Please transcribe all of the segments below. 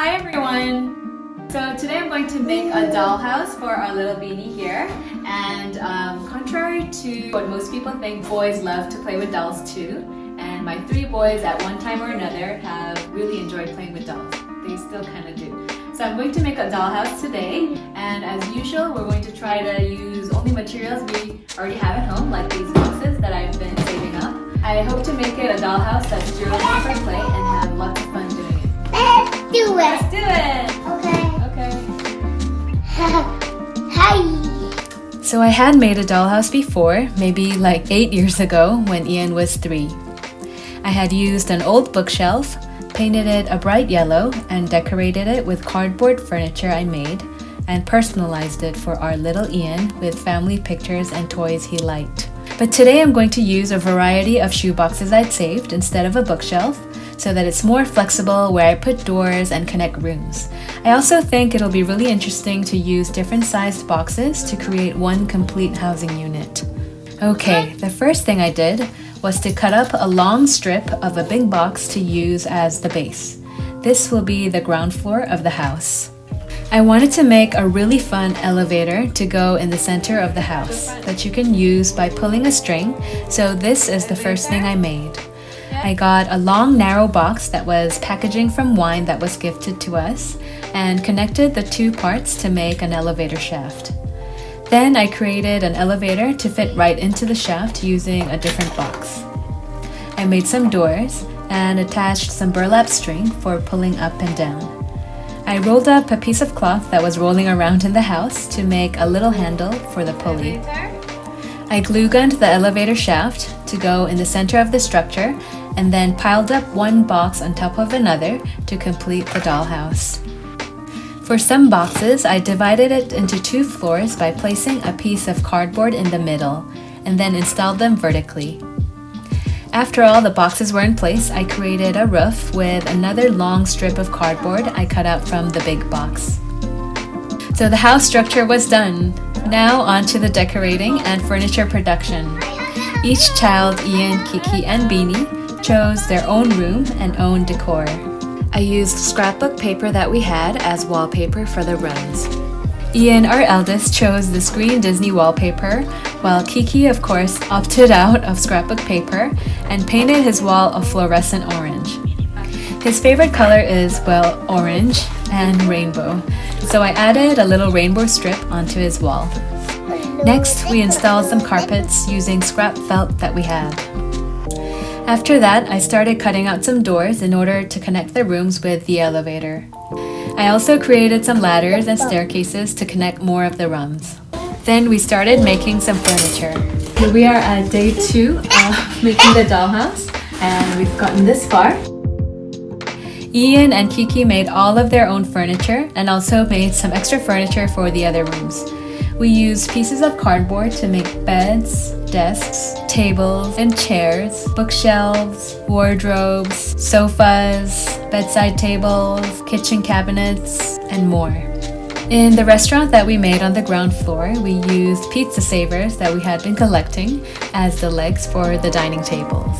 Hi everyone! So today I'm going to make a dollhouse for our little beanie here, and contrary to what most people think, boys love to play with dolls too, and my three boys at one time or another have really enjoyed playing with dolls. They still kind of do. So I'm going to make a dollhouse today, and as usual we're going to try to use only materials we already have at home, like these boxes that I've been saving up. I hope to make it a dollhouse that's durable for play and have lots of fun doing it. Let's do it. Let's do it! Okay. Okay. Hi. So I had made a dollhouse before, maybe like 8 years ago when Ian was 3. I had used an old bookshelf, painted it a bright yellow, and decorated it with cardboard furniture I made, and personalized it for our little Ian with family pictures and toys he liked. But today I'm going to use a variety of shoe boxes I'd saved instead of a bookshelf, so that it's more flexible where I put doors and connect rooms. I also think it'll be really interesting to use different sized boxes to create one complete housing unit. Okay, the first thing I did was to cut up a long strip of a big box to use as the base. This will be the ground floor of the house. I wanted to make a really fun elevator to go in the center of the house that you can use by pulling a string, so this is the first thing I made. I got a long narrow box that was packaging from wine that was gifted to us and connected the two parts to make an elevator shaft. Then I created an elevator to fit right into the shaft using a different box. I made some doors and attached some burlap string for pulling up and down. I rolled up a piece of cloth that was rolling around in the house to make a little handle for the pulley. I glue gunned the elevator shaft to go in the center of the structure and then piled up one box on top of another to complete the dollhouse. For some boxes, I divided it into 2 floors by placing a piece of cardboard in the middle and then installed them vertically. After all the boxes were in place, I created a roof with another long strip of cardboard I cut out from the big box. So the house structure was done. Now on to the decorating and furniture production. Each child, Ian, Kiki, and Beanie, chose their own room and own decor. I used scrapbook paper that we had as wallpaper for the rooms. Ian, our eldest, chose this green Disney wallpaper, while Kiki, of course, opted out of scrapbook paper and painted his wall a fluorescent orange. His favorite color is, well, orange and rainbow, so I added a little rainbow strip onto his wall. Next, we installed some carpets using scrap felt that we had. After that, I started cutting out some doors in order to connect the rooms with the elevator. I also created some ladders and staircases to connect more of the rooms. Then we started making some furniture. Here we are at day 2 of making the dollhouse, and we've gotten this far. Ian and Kiki made all of their own furniture and also made some extra furniture for the other rooms. We used pieces of cardboard to make beds, desks, tables, and chairs, bookshelves, wardrobes, sofas, bedside tables, kitchen cabinets, and more. In the restaurant that we made on the ground floor, we used pizza savers that we had been collecting as the legs for the dining tables.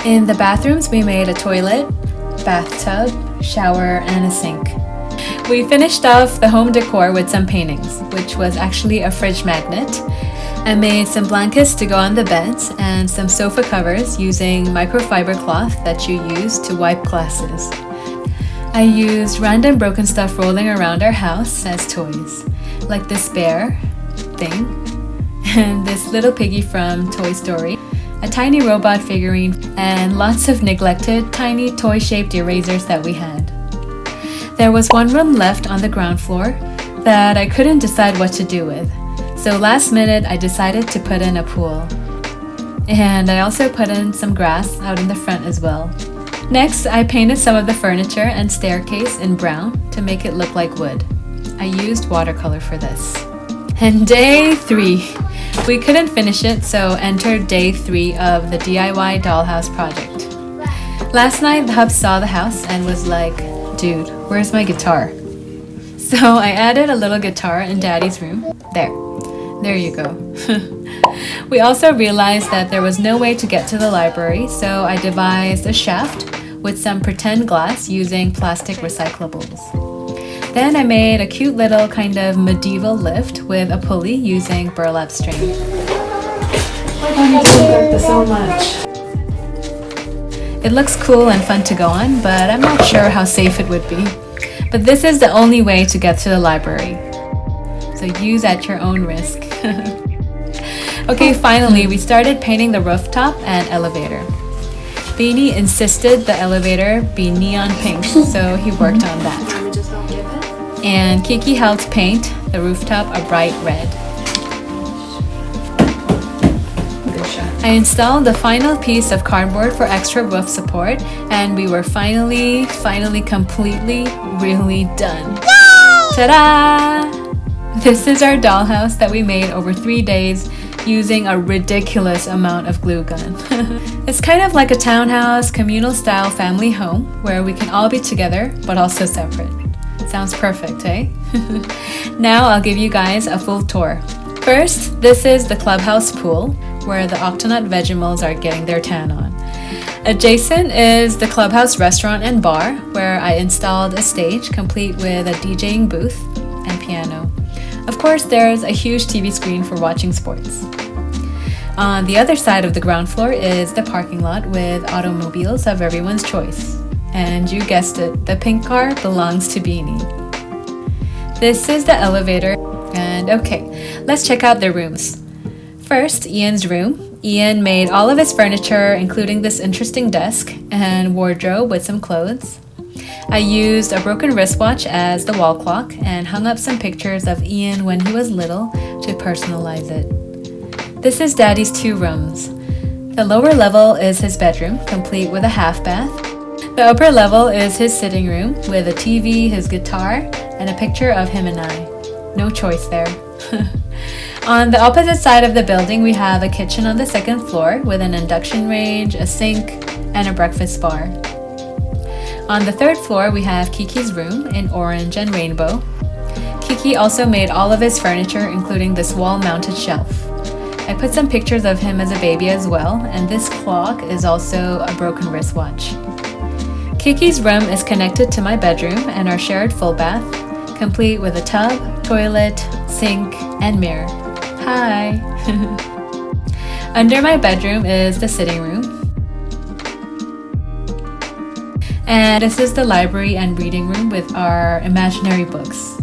In the bathrooms, we made a toilet, bathtub, shower, and a sink. We finished off the home decor with some paintings, which was actually a fridge magnet. I made some blankets to go on the beds and some sofa covers using microfiber cloth that you use to wipe glasses. I used random broken stuff rolling around our house as toys, like this bear thing, and this little piggy from Toy Story, a tiny robot figurine, and lots of neglected tiny toy-shaped erasers that we had. There was one room left on the ground floor that I couldn't decide what to do with. So last minute, I decided to put in a pool. And I also put in some grass out in the front as well. Next, I painted some of the furniture and staircase in brown to make it look like wood. I used watercolor for this. And day 3. We couldn't finish it, so entered day 3 of the DIY dollhouse project. Last night, the hub saw the house and was like, "Dude, where's my guitar?" So I added a little guitar in Daddy's room. There you go. We also realized that there was no way to get to the library, so I devised a shaft with some pretend glass using plastic recyclables. Then I made a cute little kind of medieval lift with a pulley using burlap string. I love this so much. It looks cool and fun to go on, but I'm not sure how safe it would be. But this is the only way to get to the library. So use at your own risk. Okay, finally, we started painting the rooftop and elevator. Beanie insisted the elevator be neon pink, so he worked on that. And Kiki helped paint the rooftop a bright red. I installed the final piece of cardboard for extra roof support, and we were finally, completely, really done. Ta-da! This is our dollhouse that we made over 3 days using a ridiculous amount of glue gun. It's kind of like a townhouse, communal style family home where we can all be together but also separate. Sounds perfect, eh? Now I'll give you guys a full tour. First, this is the clubhouse pool where the Octonaut Vegemals are getting their tan on. Adjacent is the clubhouse restaurant and bar where I installed a stage complete with a DJing booth and piano. Of course, there's a huge TV screen for watching sports. On the other side of the ground floor is the parking lot with automobiles of everyone's choice. And you guessed it, the pink car belongs to Beanie. This is the elevator, and okay, let's check out their rooms. First, Ian's room. Ian made all of his furniture, including this interesting desk and wardrobe with some clothes. I used a broken wristwatch as the wall clock and hung up some pictures of Ian when he was little to personalize it. This is Daddy's 2 rooms. The lower level is his bedroom, complete with a half bath. The upper level is his sitting room with a TV, his guitar, and a picture of him and I. No choice there. On the opposite side of the building, we have a kitchen on the 2nd floor with an induction range, a sink, and a breakfast bar. On the 3rd floor, we have Kiki's room in orange and rainbow. Kiki also made all of his furniture, including this wall-mounted shelf. I put some pictures of him as a baby as well, and this clock is also a broken wristwatch. Kiki's room is connected to my bedroom and our shared full bath, complete with a tub, toilet, sink, and mirror. Hi! Under my bedroom is the sitting room. And this is the library and reading room with our imaginary books.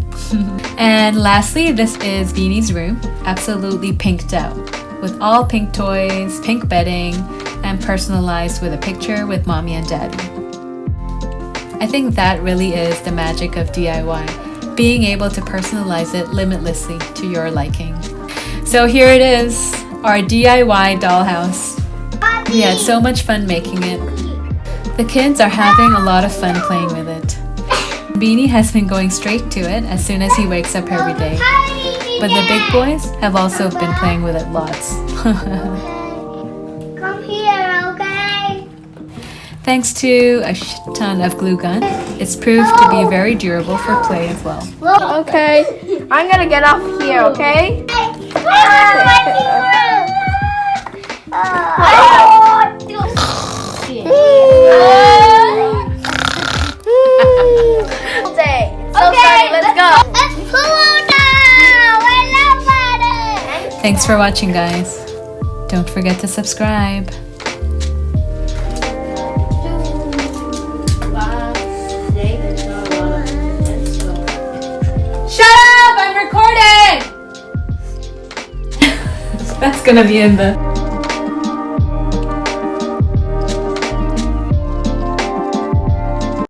And lastly, this is Beanie's room, absolutely pinked out, with all pink toys, pink bedding, and personalized with a picture with Mommy and Daddy. I think that really is the magic of DIY, being able to personalize it limitlessly to your liking. So here it is, our DIY dollhouse. We had so much fun making it. The kids are having a lot of fun playing with it. Beanie has been going straight to it as soon as he wakes up every day. But the big boys have also been playing with it lots. Come here, okay? Thanks to a ton of glue gun, it's proved to be very durable for play as well. Okay, I'm gonna get off here, okay? Let's go. Thanks for watching, guys. Don't forget to subscribe. Shut up! I'm recording! That's gonna be in the...